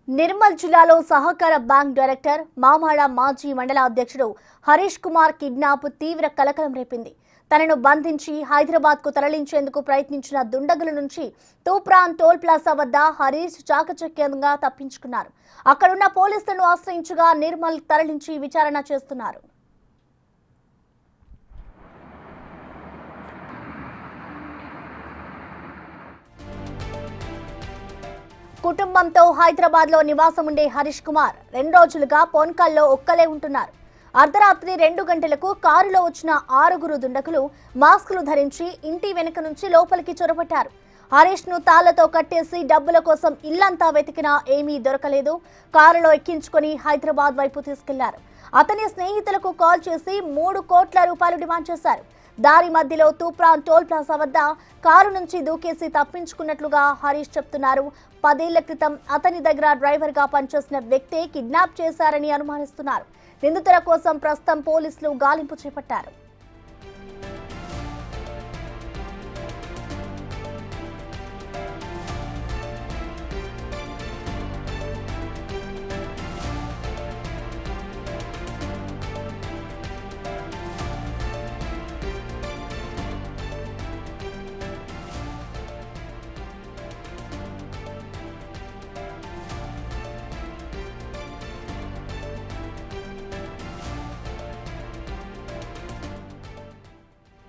నిర్మల్ జిల్లాలో సహకార bank director మామాడ మాజీ మండల అధ్యక్షుడు హరీష్ కుమార్ కిడ్నాప్ తీవ్ర కలకలం రేపింది. తనను బంధించి హైదరాబాద్ కు తరలించేందుకు ప్రయత్నించిన దుండగుల నుంచి తూప్రాన్ టోల్ ప్లాజా వద్ద హరీష్ చాకచక్యంగా తప్పించుకున్నారు. అక్కడున్న పోలీసులను ఆశ్రయించగా నిర్మల్ తరలించి విచారణ చేస్తున్నారు. కుటుంబంతో హైదరాబాద్ లో నివాసం ఉండే హరీష్ కుమార్ 2 రోజులుగా పోన్కల్లో ఒక్కలే ఉంటున్నారు. అర్ధరాత్రి 2 గంటలకు కారులో వచ్చిన 6 దుండగులు మాస్కులు ధరించి ఇంటి వెనుక నుంచి లోపలికి చొరబట్టారు. హరీష్ ను తాళ్లతో కట్టేసి డబ్బుల కోసం ఇల్లంతా వెతికినా ఏమీ దొరకలేదు. కారులో ఎక్కించుకొని హైదరాబాద్ వైపు తీసుకెళ్లారు. అతని స్నేహితులకు కాల్ చేసి 3 కోట్ల రూపాయలు డిమాండ్ చేశారు. దారి మధ్యలో తూప్రాన్ టోల్ ప్లాజా వద్ద కారు నుంచి దూకేసి తప్పించుకున్నట్లుగా హరీష్ చెప్తున్నారు. 10 ఏళ్ల క్రితం అతని దగ్గర డ్రైవర్ గా పనిచేసిన వ్యక్తే కిడ్నాప్ చేశారని అనుమానిస్తున్నారు. నిందితుల కోసం ప్రస్తుతం పోలీసులు గాలింపు చేపట్టారు.